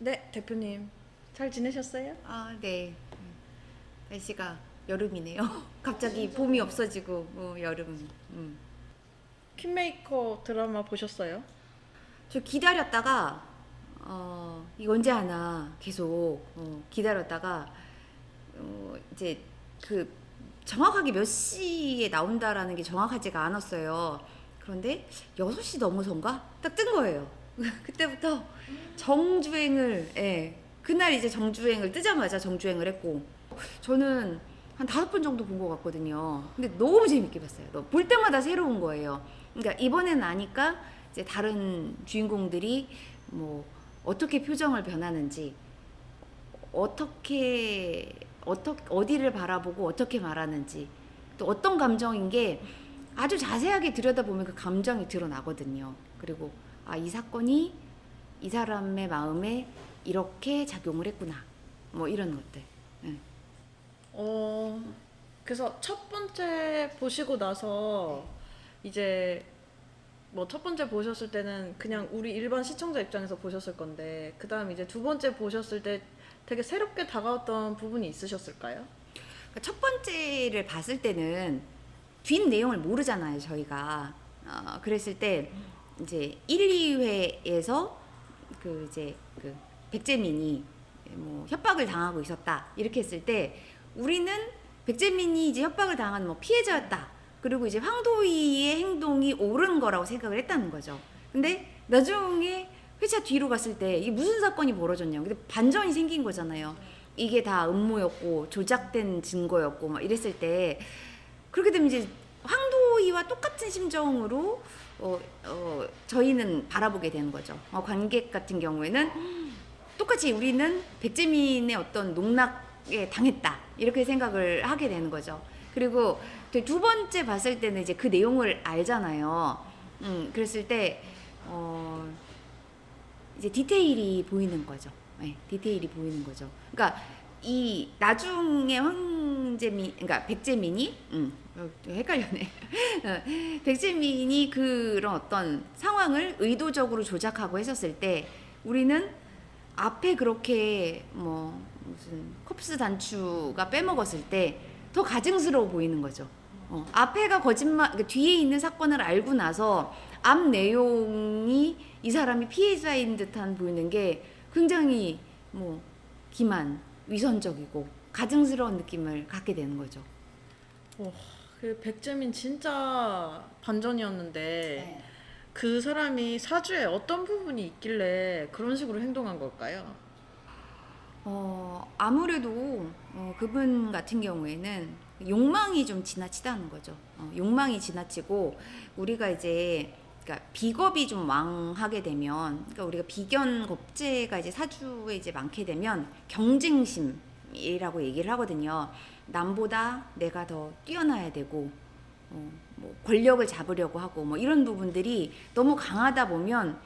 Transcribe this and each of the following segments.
네, 대표님. 잘 지내셨어요? 아, 네. 날씨가 여름이네요. 갑자기 봄이 없어지고 여름. 퀸메이커 드라마 보셨어요? 저 기다렸다가 이거 언제 하나 계속 기다렸다가 이제 그 정확하게 몇 시에 나온다라는 게 정확하지가 않았어요. 그런데 6시 넘어선가 딱 뜬 거예요. 그때부터 정주행을, 예, 그날 이제 정주행을 뜨자마자 정주행을 했고, 저는 한 5번 정도 본 것 같거든요. 근데 너무 재밌게 봤어요. 볼 때마다 새로운 거예요. 그러니까 이번엔 아니까 이제 다른 주인공들이 뭐 어떻게 표정을 변하는지, 어디를 바라보고 어떻게 말하는지, 또 어떤 감정인 게 아주 자세하게 들여다보면 그 감정이 드러나거든요. 그리고 이 사건이 이 사람의 마음에 이렇게 작용을 했구나. 뭐 이런 것들. 예. 어, 그래서 첫 번째 보시고 나서 이제 뭐 첫 번째 보셨을 때는 그냥 우리 일반 시청자 입장에서 보셨을 건데, 그 다음 이제 두 번째 보셨을 때 되게 새롭게 다가왔던 부분이 있으셨을까요? 그러니까 첫 번째를 봤을 때는 뒷 내용을 모르잖아요, 저희가. 그랬을 때 이제 1, 2회에서 그 이제 그 백재민이 뭐 협박을 당하고 있었다 이렇게 했을 때 우리는 백재민이 이제 협박을 당한 뭐 피해자였다. 그리고 이제 황도희의 행동이 옳은 거라고 생각을 했다는 거죠. 근데 나중에 회차 뒤로 갔을 때 이게 무슨 사건이 벌어졌냐고. 근데 반전이 생긴 거잖아요. 이게 다 음모였고 조작된 증거였고 막 이랬을 때 그렇게 되면 이제 황도희와 똑같은 심정으로 저희는 바라보게 되는 거죠. 관객 같은 경우에는 똑같이 우리는 백재민의 어떤 농락에 당했다 이렇게 생각을 하게 되는 거죠. 그리고 두 번째 봤을 때는 이제 그 내용을 알잖아요. 그랬을 때 이제 디테일이 보이는 거죠. 네, 디테일이 보이는 거죠. 그러니까 이 나중에 그러니까 백재민이, 헷갈려네. 백재민이 그런 어떤 상황을 의도적으로 조작하고 했었을 때 우리는 앞에 그렇게 뭐 무슨 콥스 단추가 빼먹었을 때 더 가증스러워 보이는 거죠. 앞에가 거짓말, 그러니까 뒤에 있는 사건을 알고 나서 앞 내용이 이 사람이 피해자인 듯한 보이는 게 굉장히 뭐 기만, 위선적이고 가증스러운 느낌을 갖게 되는 거죠. 그 백재민 진짜 반전이었는데, 네. 그 사람이 사주에 어떤 부분이 있길래 그런 식으로 행동한 걸까요? 아무래도 그분 같은 경우에는 욕망이 좀 지나치다는 거죠. 욕망이 지나치고 우리가 이제 그러니까 비겁이 좀 왕하게 되면, 그러니까 우리가 비견 겁재가 이제 사주에 이제 많게 되면 경쟁심이라고 얘기를 하거든요. 남보다 내가 더 뛰어나야 되고, 뭐 권력을 잡으려고 하고 뭐 이런 부분들이 너무 강하다 보면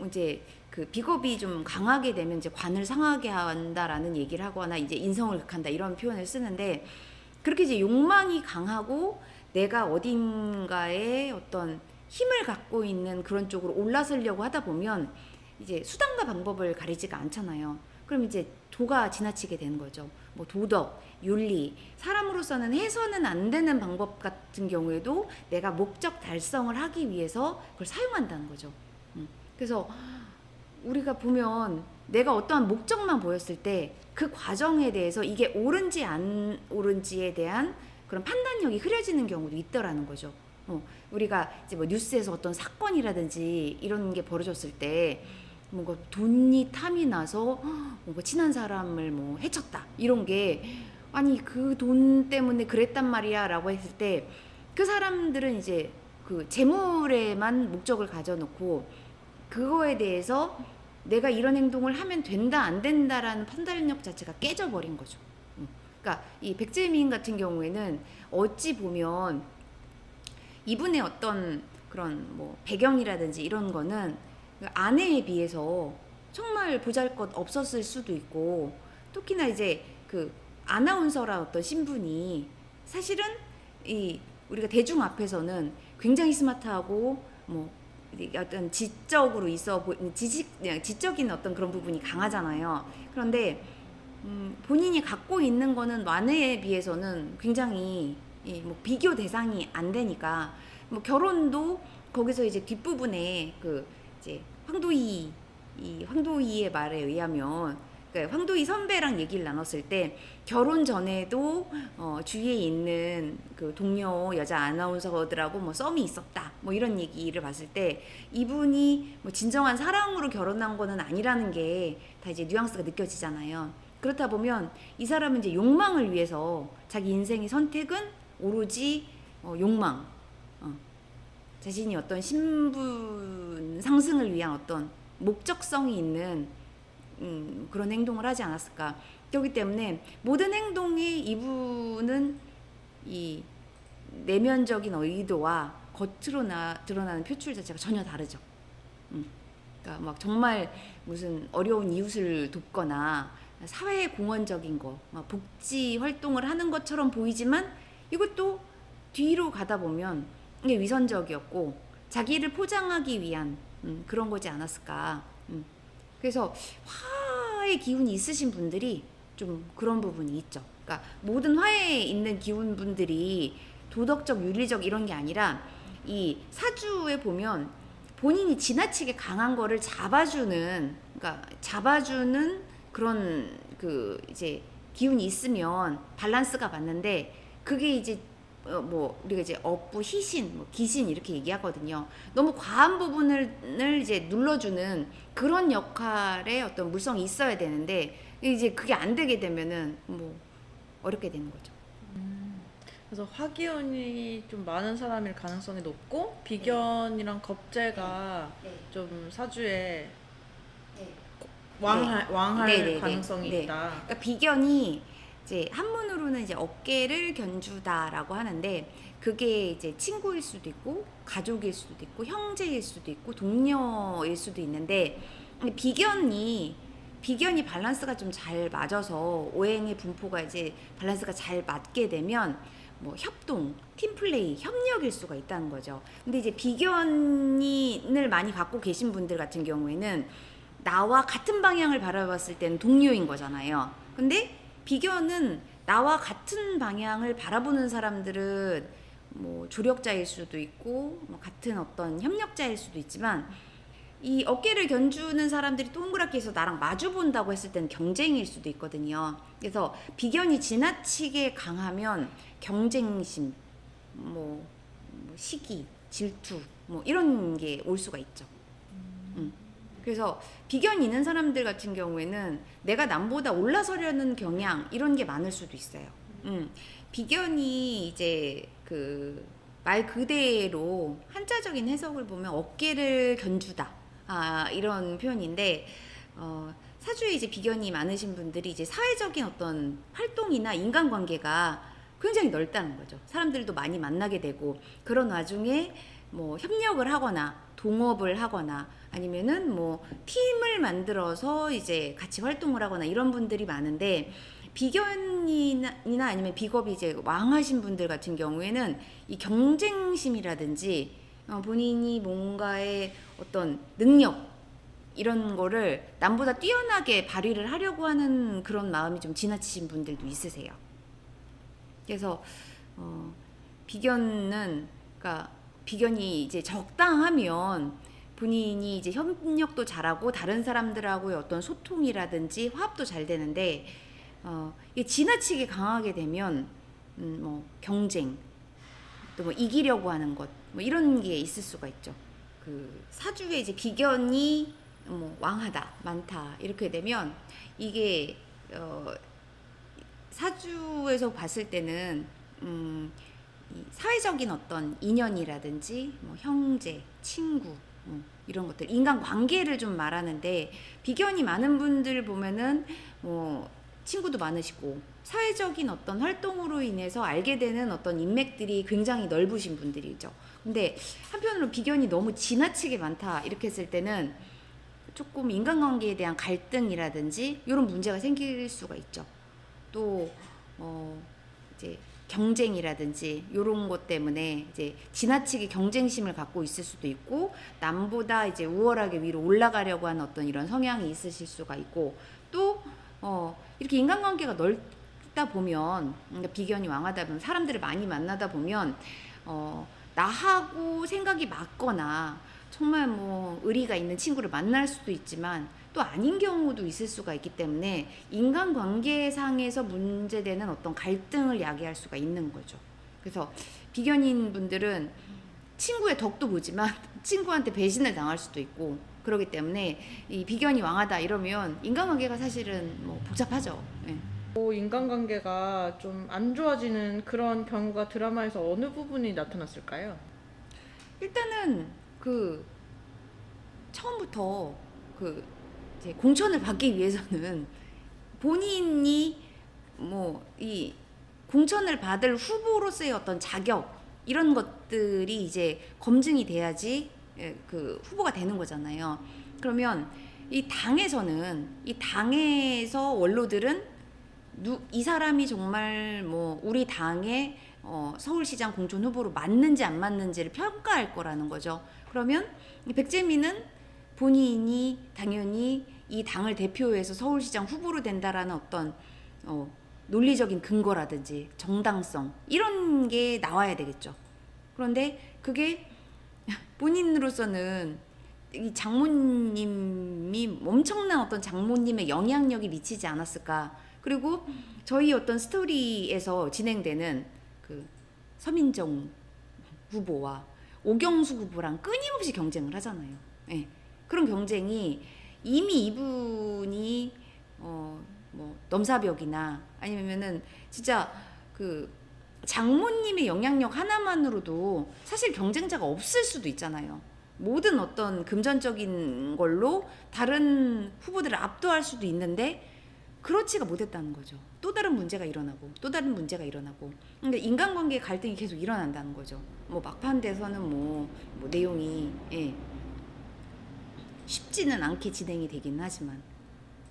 이제 그 비겁이 좀 강하게 되면 이제 관을 상하게 한다라는 얘기를 하거나 이제 인성을 극한다 이런 표현을 쓰는데, 그렇게 이제 욕망이 강하고 내가 어딘가에 어떤 힘을 갖고 있는 그런 쪽으로 올라서려고 하다 보면 이제 수단과 방법을 가리지가 않잖아요. 그럼 이제 도가 지나치게 되는 거죠. 뭐 도덕, 윤리, 사람으로서는 해서는 안 되는 방법 같은 경우에도 내가 목적 달성을 하기 위해서 그걸 사용한다는 거죠. 그래서 우리가 보면 내가 어떠한 목적만 보였을 때 그 과정에 대해서 이게 옳은지 안 옳은지에 대한 그런 판단력이 흐려지는 경우도 있더라는 거죠. 우리가 이제 뭐 뉴스에서 어떤 사건이라든지 이런 게 벌어졌을 때 뭔가 돈이 탐이 나서 뭔가 친한 사람을 뭐 해쳤다 이런 게, 아니 그 돈 때문에 그랬단 말이야 라고 했을 때 그 사람들은 이제 그 재물에만 목적을 가져놓고 그거에 대해서 내가 이런 행동을 하면 된다 안 된다라는 판단력 자체가 깨져버린 거죠. 그러니까 이 백재민 같은 경우에는 어찌 보면 이분의 어떤 그런 뭐 배경이라든지 이런 거는 아내에 비해서 정말 보잘것 없었을 수도 있고, 특히나 이제 그 아나운서라 어떤 신분이 사실은 이 우리가 대중 앞에서는 굉장히 스마트하고 뭐 어떤 지적으로 지적인 어떤 그런 부분이 강하잖아요. 그런데 본인이 갖고 있는 거는 아내에 비해서는 굉장히 뭐 비교 대상이 안 되니까 뭐 결혼도 거기서 이제 뒷부분에 그 이제 황도희의 말에 의하면 그러니까 황도희 선배랑 얘기를 나눴을 때 결혼 전에도 주위에 있는 그 동료 여자 아나운서들하고 뭐 썸이 있었다 뭐 이런 얘기를 봤을 때 이분이 뭐 진정한 사랑으로 결혼한 거는 아니라는 게 다 이제 뉘앙스가 느껴지잖아요. 그렇다 보면 이 사람은 이제 욕망을 위해서 자기 인생의 선택은 오로지 욕망, 자신이 어떤 신분 상승을 위한 어떤 목적성이 있는 그런 행동을 하지 않았을까. 그렇기 때문에 모든 행동이 이분은 이 내면적인 의도와 겉으로 드러나는 표출 자체가 전혀 다르죠. 그러니까 막 정말 무슨 어려운 이웃을 돕거나 사회 공헌적인 거, 막 복지 활동을 하는 것처럼 보이지만 이것도 뒤로 가다 보면 이게 위선적이었고 자기를 포장하기 위한 그런 거지 않았을까. 그래서 화의 기운이 있으신 분들이 좀 그런 부분이 있죠. 그러니까 모든 화에 있는 기운 분들이 도덕적, 윤리적 이런 게 아니라 이 사주에 보면 본인이 지나치게 강한 거를 잡아주는, 그러니까 잡아주는 그런 그 이제 기운이 있으면 밸런스가 맞는데 그게 이제 뭐 우리가 이제 업부, 희신, 뭐 기신 이렇게 얘기하거든요. 너무 과한 부분을 이제 눌러주는 그런 역할의 어떤 물성이 있어야 되는데 이제 그게 안 되게 되면은 뭐 어렵게 되는 거죠. 그래서 화기운이 좀 많은 사람일 가능성이 높고 비견이랑 겁재가 좀 사주에 왕할 네네네. 가능성이 네. 있다. 그러니까 비견이 이제 한문으로는 이제 어깨를 견주다라고 하는데 그게 이제 친구일 수도 있고 가족일 수도 있고 형제일 수도 있고 동료일 수도 있는데 근데 비견이 밸런스가 좀 잘 맞아서 오행의 분포가 이제 밸런스가 잘 맞게 되면 뭐 협동, 팀플레이, 협력일 수가 있다는 거죠. 근데 이제 비견을 많이 갖고 계신 분들 같은 경우에는 나와 같은 방향을 바라봤을 때는 동료인 거잖아요. 근데 비견은 나와 같은 방향을 바라보는 사람들은 뭐 조력자일 수도 있고 뭐 같은 어떤 협력자일 수도 있지만 이 어깨를 견주는 사람들이 동그랗게 해서 나랑 마주 본다고 했을 때는 경쟁일 수도 있거든요. 그래서 비견이 지나치게 강하면 경쟁심, 뭐 시기, 질투, 뭐 이런 게 올 수가 있죠. 그래서 비견이 있는 사람들 같은 경우에는 내가 남보다 올라서려는 경향 이런 게 많을 수도 있어요. 비견이 이제 그 말 그대로 한자적인 해석을 보면 어깨를 견주다. 이런 표현인데 사주에 이제 비견이 많으신 분들이 이제 사회적인 어떤 활동이나 인간관계가 굉장히 넓다는 거죠. 사람들도 많이 만나게 되고 그런 와중에 뭐 협력을 하거나 동업을 하거나 아니면은 뭐 팀을 만들어서 이제 같이 활동을 하거나 이런 분들이 많은데 비견이나 아니면 비겁이 이제 왕하신 분들 같은 경우에는 이 경쟁심이라든지 본인이 뭔가의 어떤 능력 이런 거를 남보다 뛰어나게 발휘를 하려고 하는 그런 마음이 좀 지나치신 분들도 있으세요. 그래서 비견은 그러니까 비견이 이제 적당하면 본인이 이제 협력도 잘하고 다른 사람들하고의 어떤 소통이라든지 화합도 잘 되는데 이게 지나치게 강하게 되면 뭐 경쟁 또 뭐 이기려고 하는 것 뭐 이런 게 있을 수가 있죠. 그 사주에 이제 비견이 뭐 왕하다 많다 이렇게 되면 이게 사주에서 봤을 때는 이 사회적인 어떤 인연이라든지 뭐 형제, 친구 이런 것들 인간 관계를 좀 말하는데 비견이 많은 분들 보면은 뭐 친구도 많으시고 사회적인 어떤 활동으로 인해서 알게 되는 어떤 인맥들이 굉장히 넓으신 분들이죠. 근데 한편으로 비견이 너무 지나치게 많다 이렇게 했을 때는 조금 인간관계에 대한 갈등이라든지 이런 문제가 생길 수가 있죠. 또 이제 경쟁이라든지 이런 것 때문에 이제 지나치게 경쟁심을 갖고 있을 수도 있고 남보다 이제 우월하게 위로 올라가려고 하는 어떤 이런 성향이 있으실 수가 있고 또 이렇게 인간관계가 넓다 보면 그러니까 비견이 왕하다 보면 사람들을 많이 만나다 보면 나하고 생각이 맞거나 정말 뭐 의리가 있는 친구를 만날 수도 있지만 또 아닌 경우도 있을 수가 있기 때문에 인간관계상에서 문제되는 어떤 갈등을 야기할 수가 있는 거죠. 그래서 비견인 분들은 친구의 덕도 보지만 친구한테 배신을 당할 수도 있고 그렇기 때문에 이 비견이 왕하다 이러면 인간관계가 사실은 뭐 복잡하죠. 네. 인간관계가 좀 안 좋아지는 그런 경우가 드라마에서 어느 부분이 나타났을까요? 일단은 그 처음부터 그 이제 공천을 받기 위해서는 본인이 뭐 이 공천을 받을 후보로서의 어떤 자격 이런 것들이 이제 검증이 돼야지 그 후보가 되는 거잖아요. 그러면 이 당에서 원로들은 이 사람이 정말 뭐 우리 당의 서울시장 공천 후보로 맞는지 안 맞는지를 평가할 거라는 거죠. 그러면 백재민은 본인이 당연히 이 당을 대표해서 서울시장 후보로 된다라는 어떤 논리적인 근거라든지 정당성 이런 게 나와야 되겠죠. 그런데 그게 본인으로서는 이 장모님이 엄청난 어떤 장모님의 영향력이 미치지 않았을까. 그리고 저희 어떤 스토리에서 진행되는 그 서민정 후보와 오경수 후보랑 끊임없이 경쟁을 하잖아요. 네. 그런 경쟁이 이미 이분이 뭐 넘사벽이나 아니면은 진짜 그 장모님의 영향력 하나만으로도 사실 경쟁자가 없을 수도 있잖아요. 모든 어떤 금전적인 걸로 다른 후보들을 압도할 수도 있는데 그렇지가 못했다는 거죠. 또 다른 문제가 일어나고 또 다른 문제가 일어나고 근데 인간관계 갈등이 계속 일어난다는 거죠. 뭐 막판 돼서는 뭐 내용이 쉽지는 않게 진행이 되긴 하지만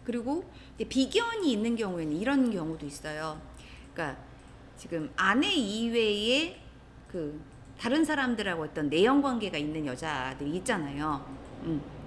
그리고 비견이 있는 경우에는 이런 경우도 있어요. 그러니까 지금 아내 이외에 그 다른 사람들하고 어떤 내연 관계가 있는 여자들이 있잖아요.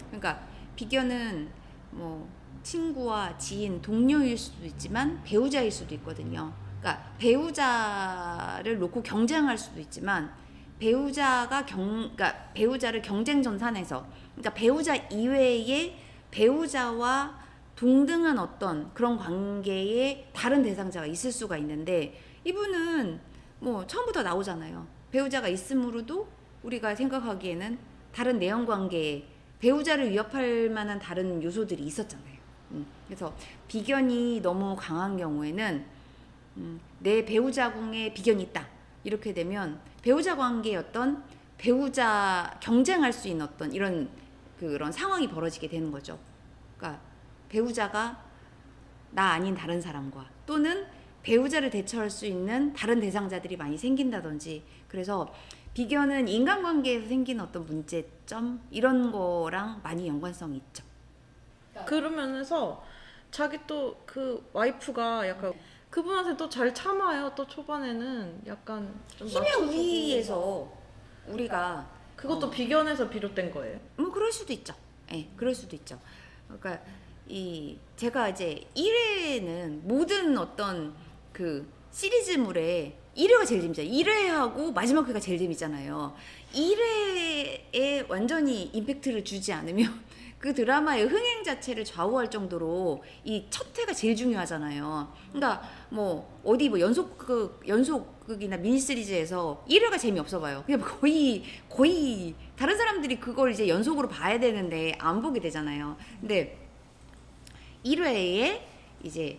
그러니까 비견은 뭐 친구와 지인, 동료일 수도 있지만 배우자일 수도 있거든요. 그러니까 배우자를 놓고 경쟁할 수도 있지만 그러니까 배우자를 경쟁 전산에서 그러니까 배우자 이외에 배우자와 동등한 어떤 그런 관계에 다른 대상자가 있을 수가 있는데 이분은 뭐 처음부터 나오잖아요. 배우자가 있으므로도 우리가 생각하기에는 다른 내연 관계에 배우자를 위협할 만한 다른 요소들이 있었잖아요. 그래서 비견이 너무 강한 경우에는 내 배우자궁에 비견이 있다. 이렇게 되면 배우자 관계의 어떤 배우자 경쟁할 수 있는 어떤 이런 그런 상황이 벌어지게 되는 거죠. 그러니까 배우자가 나 아닌 다른 사람과 또는 배우자를 대처할 수 있는 다른 대상자들이 많이 생긴다든지 그래서 비견은 인간관계에서 생기는 어떤 문제점 이런 거랑 많이 연관성이 있죠. 그러면서 자기 또 그 와이프가 약간 그분한테 또 잘 참아요. 또 초반에는 약간 좀 힘의 맞춰주고. 우위에서 우리가 그것도 비견에서 비롯된 거예요. 뭐 그럴 수도 있죠. 그럴 수도 있죠. 그러니까 제가 이제 1회는 모든 어떤 그 시리즈물에 1회가 제일 재밌잖아요. 1회하고 마지막 회가 제일 재밌잖아요. 1회에 완전히 임팩트를 주지 않으면 그 드라마의 흥행 자체를 좌우할 정도로 이 첫 회가 제일 중요하잖아요. 그러니까 뭐 어디 뭐 연속극이나 미니 시리즈에서 1회가 재미없어 봐요. 그냥 거의 다른 사람들이 그걸 이제 연속으로 봐야 되는데 안 보게 되잖아요. 근데 1회에 이제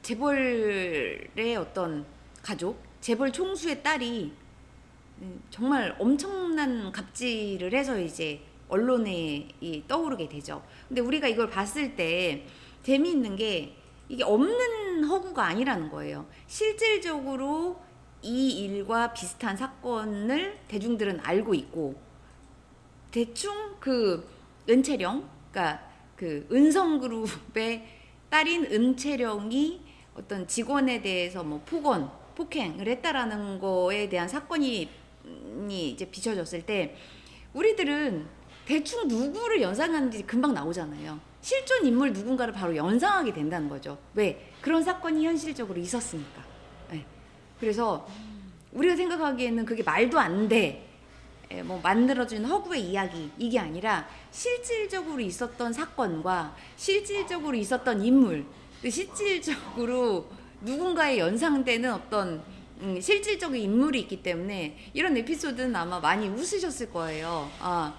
재벌의 어떤 가족, 재벌 총수의 딸이 정말 엄청난 갑질을 해서 이제 언론에 떠오르게 되죠. 근데 우리가 이걸 봤을 때 재미있는 게 이게 없는 허구가 아니라는 거예요. 실질적으로 이 일과 비슷한 사건을 대중들은 알고 있고 대충 그 은채령, 그러니까 그 은성그룹의 딸인 은채령이 어떤 직원에 대해서 뭐 폭행을 했다라는 거에 대한 사건이 이제 비춰졌을 때 우리들은 대충 누구를 연상하는지 금방 나오잖아요. 실존 인물 누군가를 바로 연상하게 된다는 거죠. 왜? 그런 사건이 현실적으로 있었으니까. 네. 그래서 우리가 생각하기에는 그게 말도 안 돼. 뭐 만들어진 허구의 이야기 이게 아니라 실질적으로 있었던 사건과 실질적으로 있었던 인물, 실질적으로 누군가에 연상되는 어떤 실질적인 인물이 있기 때문에 이런 에피소드는 아마 많이 웃으셨을 거예요.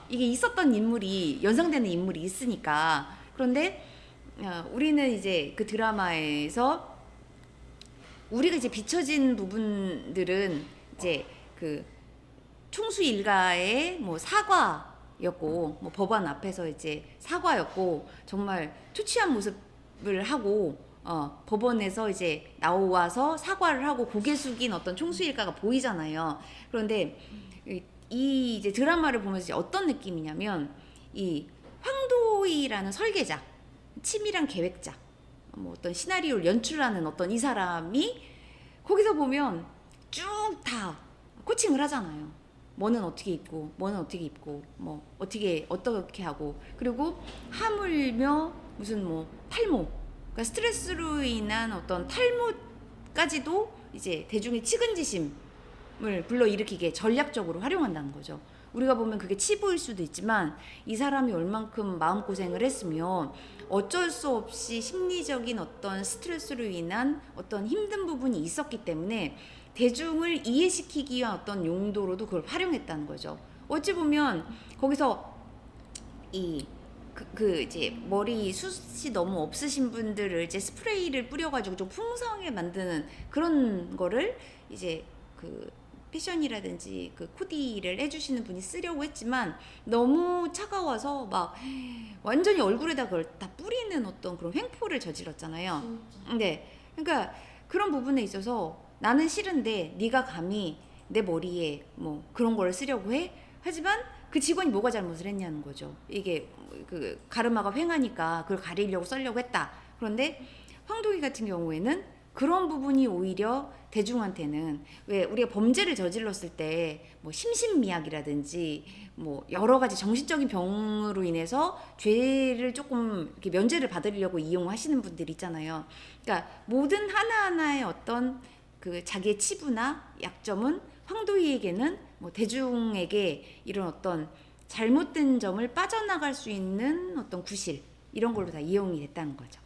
이게 있었던 인물이 연상되는 인물이 있으니까. 그런데 우리는 이제 그 드라마에서 우리가 이제 비춰진 부분들은 이제 그 총수 일가의 뭐 사과였고, 뭐 법원 앞에서 이제 사과였고, 정말 투치한 모습을 하고, 법원에서 이제 나와서 사과를 하고 고개 숙인 어떤 총수 일가가 보이잖아요. 그런데 이 이제 드라마를 보면서 이제 어떤 느낌이냐면, 이 황도희라는 설계자, 치밀한 계획자, 뭐 어떤 시나리오를 연출하는 어떤 이 사람이 거기서 보면 쭉 다 코칭을 하잖아요. 뭐는 어떻게 입고, 뭐는 어떻게 입고, 뭐 어떻게 하고, 그리고 하물며 무슨 뭐 탈모, 그러니까 스트레스로 인한 어떤 탈모까지도 이제 대중의 측은지심을 불러일으키게 전략적으로 활용한다는 거죠. 우리가 보면 그게 치부일 수도 있지만 이 사람이 얼만큼 마음고생을 했으면 어쩔 수 없이 심리적인 어떤 스트레스로 인한 어떤 힘든 부분이 있었기 때문에 대중을 이해시키기 위한 어떤 용도로도 그걸 활용했다는 거죠. 어찌 보면 거기서 이제 머리 숱이 너무 없으신 분들을 이제 스프레이를 뿌려가지고 좀 풍성하게 만드는 그런 거를 이제 그 패션이라든지 그 코디를 해주시는 분이 쓰려고 했지만 너무 차가워서 막 완전히 얼굴에다 그걸 다 뿌리는 어떤 그런 횡포를 저질렀잖아요. 네, 그러니까 그런 부분에 있어서 나는 싫은데 네가 감히 내 머리에 뭐 그런 걸 쓰려고 해? 하지만 그 직원이 뭐가 잘못을 했냐는 거죠. 이게 그 가르마가 휑하니까 그걸 가리려고 쓰려고 했다. 그런데 황도희 같은 경우에는 그런 부분이 오히려 대중한테는 왜 우리가 범죄를 저질렀을 때 뭐 심신미약이라든지 뭐 여러 가지 정신적인 병으로 인해서 죄를 조금 이렇게 면죄를 받으려고 이용하시는 분들이 있잖아요. 그러니까 모든 하나하나의 어떤 그 자기의 치부나 약점은 황도희에게는 뭐 대중에게 이런 어떤 잘못된 점을 빠져나갈 수 있는 어떤 구실 이런 걸로 다 이용이 됐다는 거죠.